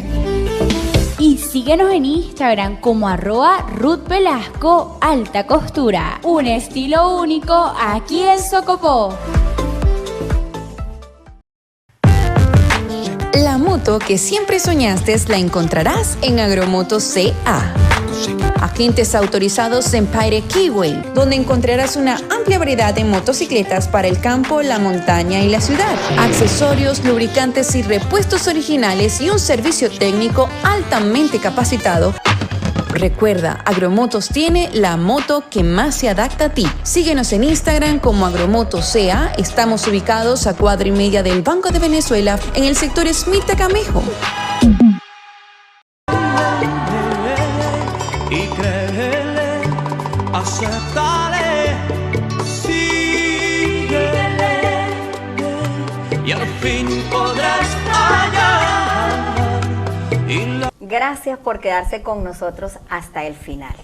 Y síguenos en Instagram como @Ruth Velasco Alta Costura. Un estilo único aquí en Socopó. La moto que siempre soñaste la encontrarás en Agromotos CA. Agentes autorizados en Paire Keyway, donde encontrarás una amplia variedad de motocicletas para el campo, la montaña y la ciudad. Accesorios, lubricantes y repuestos originales y un servicio técnico altamente capacitado. Recuerda, Agromotos tiene la moto que más se adapta a ti. Síguenos en Instagram como Agromotos CA. Estamos ubicados a cuadra y media del Banco de Venezuela en el sector Smith Camejo. y créele, aceptale, síguele, y al fin podrás hallar. Gracias por quedarse con nosotros hasta el final.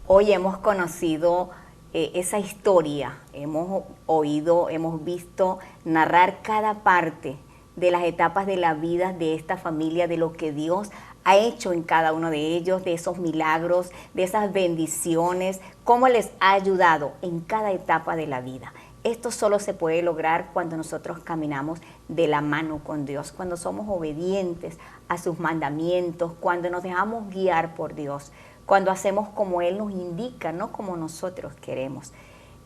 Hoy hemos conocido esa historia, hemos oído, hemos visto narrar cada parte de las etapas de la vida de esta familia, de lo que Dios ha hecho en cada uno de ellos, de esos milagros, de esas bendiciones, cómo les ha ayudado en cada etapa de la vida. Esto solo se puede lograr cuando nosotros caminamos de la mano con Dios, cuando somos obedientes a sus mandamientos, cuando nos dejamos guiar por Dios, cuando hacemos como Él nos indica, no como nosotros queremos.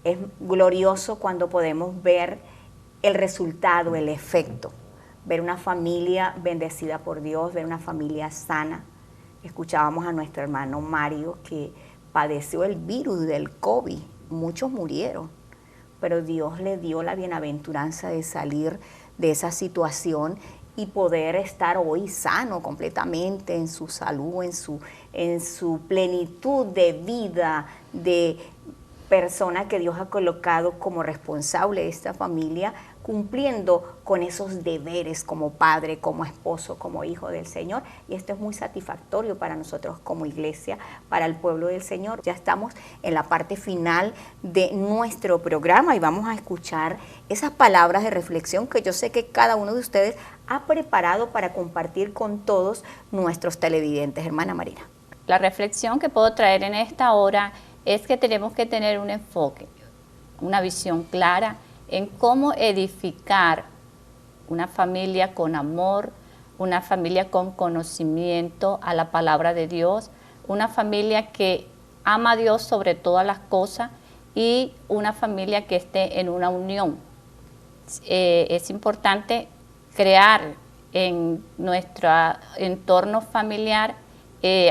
Es glorioso cuando podemos ver el resultado, el efecto. Ver una familia bendecida por Dios, ver una familia sana. Escuchábamos a nuestro hermano Mario que padeció el virus del COVID. Muchos murieron, pero Dios le dio la bienaventuranza de salir de esa situación y poder estar hoy sano completamente en su salud, en su plenitud de vida, de persona que Dios ha colocado como responsable de esta familia, cumpliendo con esos deberes como padre, como esposo, como hijo del Señor. Y esto es muy satisfactorio para nosotros como iglesia, para el pueblo del Señor. Ya estamos en la parte final de nuestro programa y vamos a escuchar esas palabras de reflexión que yo sé que cada uno de ustedes ha preparado para compartir con todos nuestros televidentes. Hermana Marina. La reflexión que puedo traer en esta hora es que tenemos que tener un enfoque, una visión clara en cómo edificar una familia con amor, una familia con conocimiento a la palabra de Dios, una familia que ama a Dios sobre todas las cosas y una familia que esté en una unión. Es importante crear en nuestro entorno familiar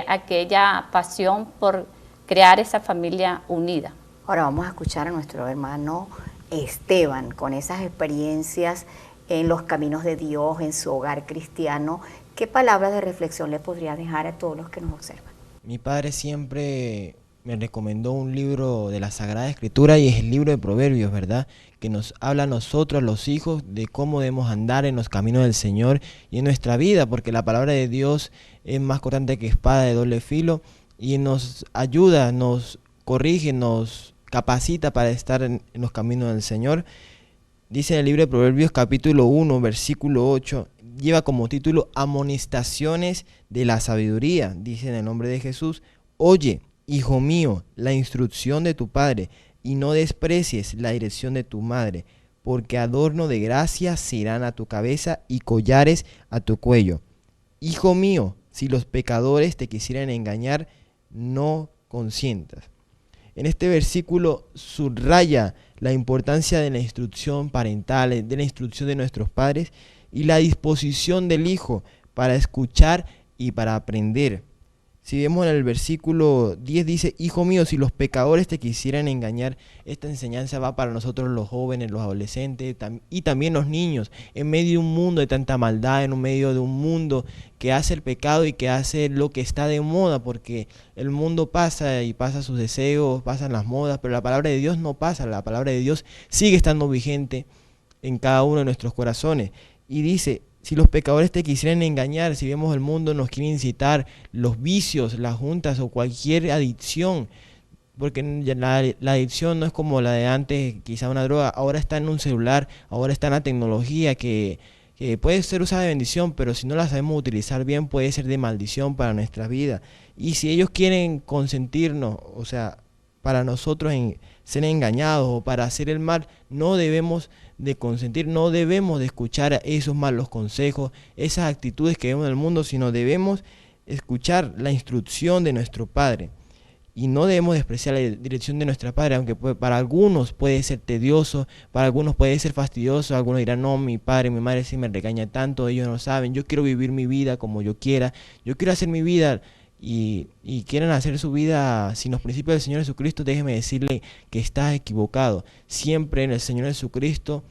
aquella pasión por crear esa familia unida. Ahora vamos a escuchar a nuestro hermano Esteban con esas experiencias en los caminos de Dios, en su hogar cristiano. ¿Qué palabras de reflexión le podría dejar a todos los que nos observan? Mi padre siempre me recomendó un libro de la Sagrada Escritura y es el libro de Proverbios, ¿verdad? Que nos habla a nosotros, los hijos, de cómo debemos andar en los caminos del Señor y en nuestra vida, porque la palabra de Dios es más cortante que espada de doble filo y nos ayuda, nos corrige, nos capacita para estar en los caminos del Señor. Dice en el libro de Proverbios capítulo 1, versículo 8, lleva como título Amonestaciones de la sabiduría. Dice en el nombre de Jesús: oye, hijo mío, la instrucción de tu padre, y no desprecies la dirección de tu madre, porque adorno de gracia serán a tu cabeza y collares a tu cuello. Hijo mío, si los pecadores te quisieran engañar, no consientas. En este versículo subraya la importancia de la instrucción parental, de la instrucción de nuestros padres y la disposición del hijo para escuchar y para aprender. Si vemos en el versículo 10 dice: hijo mío, si los pecadores te quisieran engañar. Esta enseñanza va para nosotros los jóvenes, los adolescentes y también los niños, en medio de un mundo de tanta maldad, en medio de un mundo que hace el pecado y que hace lo que está de moda, porque el mundo pasa y pasa sus deseos, pasan las modas, pero la palabra de Dios no pasa. La palabra de Dios sigue estando vigente en cada uno de nuestros corazones. Y dice: si los pecadores te quisieran engañar, si vemos el mundo nos quiere incitar, los vicios, las juntas o cualquier adicción, porque la adicción no es como la de antes, quizá una droga, ahora está en un celular, ahora está en la tecnología que puede ser usada de bendición, pero si no la sabemos utilizar bien puede ser de maldición para nuestra vida. Y si ellos quieren consentirnos, o sea, para nosotros ser engañados o para hacer el mal, no debemos de consentir, no debemos de escuchar esos malos consejos, esas actitudes que vemos en el mundo, sino debemos escuchar la instrucción de nuestro Padre. Y no debemos despreciar la dirección de nuestra Padre, aunque para algunos puede ser tedioso, para algunos puede ser fastidioso, algunos dirán: no, mi padre, mi madre sí me regaña tanto, ellos no saben, yo quiero vivir mi vida como yo quiera, yo quiero hacer mi vida. Y quieren hacer su vida sin los principios del Señor Jesucristo, déjeme decirle que estás equivocado. Siempre en el Señor Jesucristo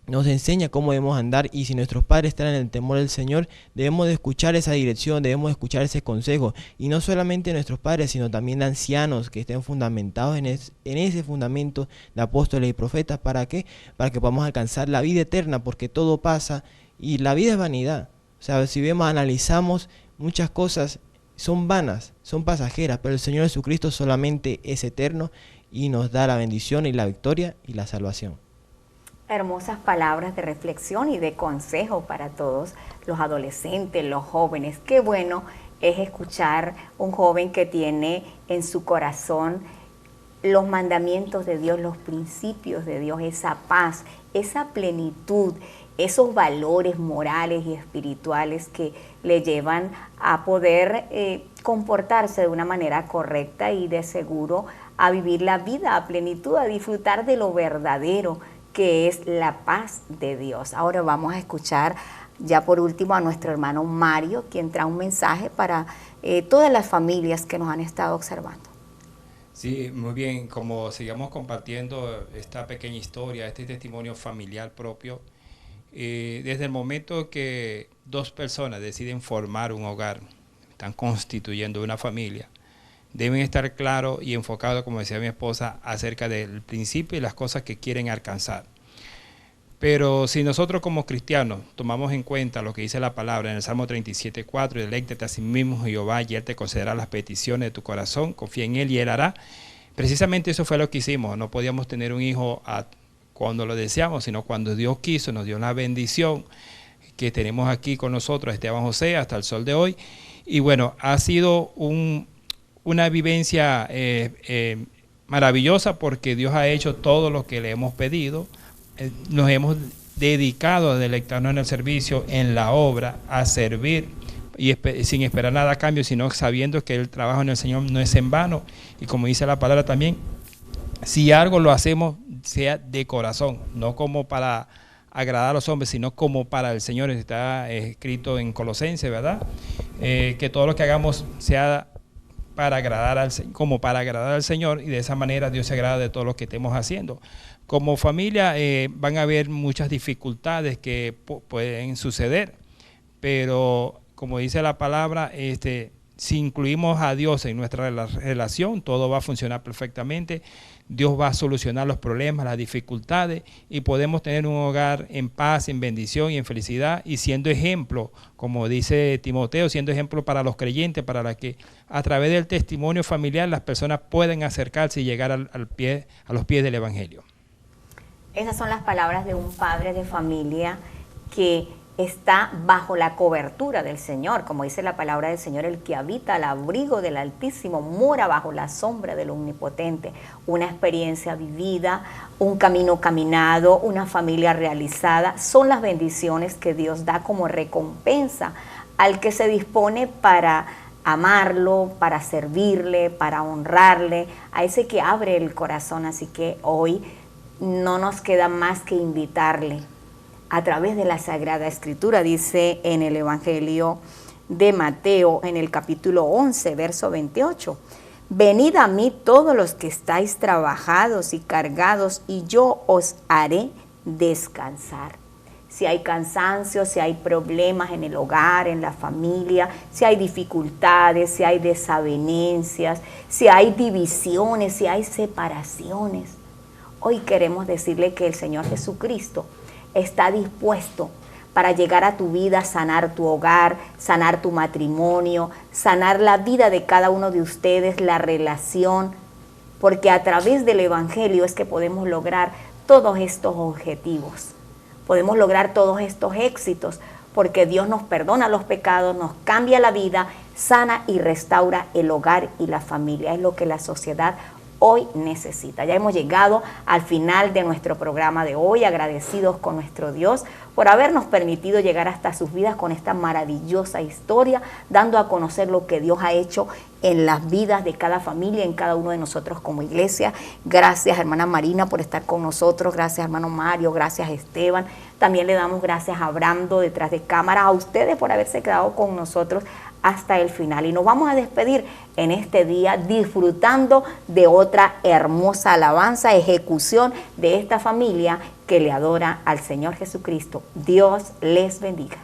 nos enseña cómo debemos andar, y si nuestros padres están en el temor del Señor, debemos de escuchar esa dirección, debemos de escuchar ese consejo, y no solamente nuestros padres, sino también ancianos que estén fundamentados en ese fundamento de apóstoles y profetas. ¿Para qué? Para que podamos alcanzar la vida eterna, porque todo pasa y la vida es vanidad. O sea, si vemos, analizamos, muchas cosas son vanas, son pasajeras, pero el Señor Jesucristo solamente es eterno y nos da la bendición y la victoria y la salvación. Hermosas palabras de reflexión y de consejo para todos los adolescentes, los jóvenes. Qué bueno es escuchar un joven que tiene en su corazón los mandamientos de Dios, los principios de Dios, esa paz, esa plenitud, esos valores morales y espirituales que le llevan a poder comportarse de una manera correcta y de seguro a vivir la vida a plenitud, a disfrutar de lo verdadero que es la paz de Dios. Ahora vamos a escuchar ya por último a nuestro hermano Mario, quien trae un mensaje para todas las familias que nos han estado observando. Sí, muy bien, como sigamos compartiendo esta pequeña historia, este testimonio familiar propio, desde el momento que dos personas deciden formar un hogar, están constituyendo una familia, deben estar claros y enfocados, como decía mi esposa, acerca del principio y las cosas que quieren alcanzar. Pero si nosotros como cristianos tomamos en cuenta lo que dice la palabra en el Salmo 37:4, deleítate a sí mismo Jehová y Él te concederá las peticiones de tu corazón, confía en Él y Él hará. Precisamente eso fue lo que hicimos. No podíamos tener un hijo cuando lo deseamos, sino cuando Dios quiso, nos dio una bendición que tenemos aquí con nosotros, Esteban José, hasta el sol de hoy. Y bueno, ha sido una vivencia maravillosa, porque Dios ha hecho todo lo que le hemos pedido. Nos hemos dedicado a deleitarnos en el servicio, en la obra, a servir, y sin esperar nada a cambio, sino sabiendo que el trabajo en el Señor no es en vano. Y como dice la palabra también, si algo lo hacemos, sea de corazón, no como para agradar a los hombres, sino como para el Señor. Está escrito en Colosenses, ¿verdad? Que todo lo que hagamos sea para agradar al Señor, y de esa manera Dios se agrada de todo lo que estemos haciendo. Como familia van a haber muchas dificultades que pueden suceder, pero como dice la palabra, si incluimos a Dios en nuestra relación, todo va a funcionar perfectamente. Dios va a solucionar los problemas, las dificultades, y podemos tener un hogar en paz, en bendición y en felicidad, y siendo ejemplo, como dice Timoteo, siendo ejemplo para los creyentes, para que a través del testimonio familiar las personas puedan acercarse y llegar a los pies del Evangelio. Esas son las palabras de un padre de familia que está bajo la cobertura del Señor. Como dice la palabra del Señor, el que habita al abrigo del Altísimo mora bajo la sombra del Omnipotente. Una experiencia vivida, un camino caminado, una familia realizada, son las bendiciones que Dios da como recompensa al que se dispone para amarlo, para servirle, para honrarle, a ese que abre el corazón. Así que hoy no nos queda más que invitarle a través de la Sagrada Escritura. Dice en el Evangelio de Mateo, en el capítulo 11, verso 28, venid a mí todos los que estáis trabajados y cargados, y yo os haré descansar. Si hay cansancio, si hay problemas en el hogar, en la familia, si hay dificultades, si hay desavenencias, si hay divisiones, si hay separaciones, hoy queremos decirle que el Señor Jesucristo está dispuesto para llegar a tu vida, sanar tu hogar, sanar tu matrimonio, sanar la vida de cada uno de ustedes, la relación, porque a través del Evangelio es que podemos lograr todos estos objetivos, podemos lograr todos estos éxitos, porque Dios nos perdona los pecados, nos cambia la vida, sana y restaura el hogar y la familia. Es lo que la sociedad hoy necesita. Ya hemos llegado al final de nuestro programa de hoy, agradecidos con nuestro Dios por habernos permitido llegar hasta sus vidas con esta maravillosa historia, dando a conocer lo que Dios ha hecho en las vidas de cada familia, en cada uno de nosotros como iglesia. Gracias, hermana Marina, por estar con nosotros. Gracias, hermano Mario. Gracias, Esteban. También le damos gracias a Brando detrás de cámara, a ustedes por haberse quedado con nosotros hasta el final. Y nos vamos a despedir en este día disfrutando de otra hermosa alabanza, ejecución de esta familia que le adora al Señor Jesucristo. Dios les bendiga.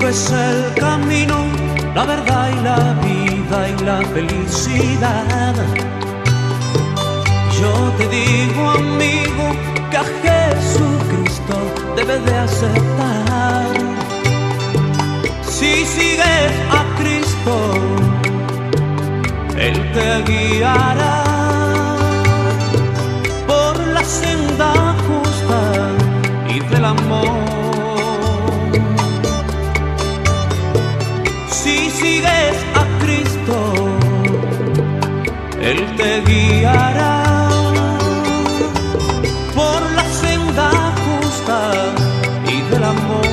Cristo es el camino, la verdad y la vida y la felicidad. Yo te digo, amigo, que a Jesucristo debes de aceptar. Si sigues a Cristo, Él te guiará por la senda justa y del amor. Si sigues a Cristo, Él te guiará por la senda justa y del amor.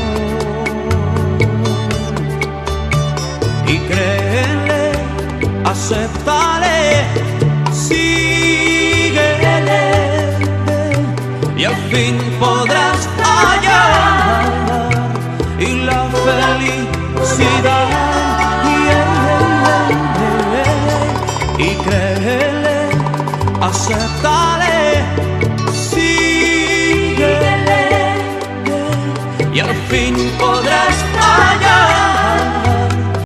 Y créele, acéptale, síguele, y al fin podrás hallar y la felicidad. Y créele, acéptale, síguele, y al fin podrás hallar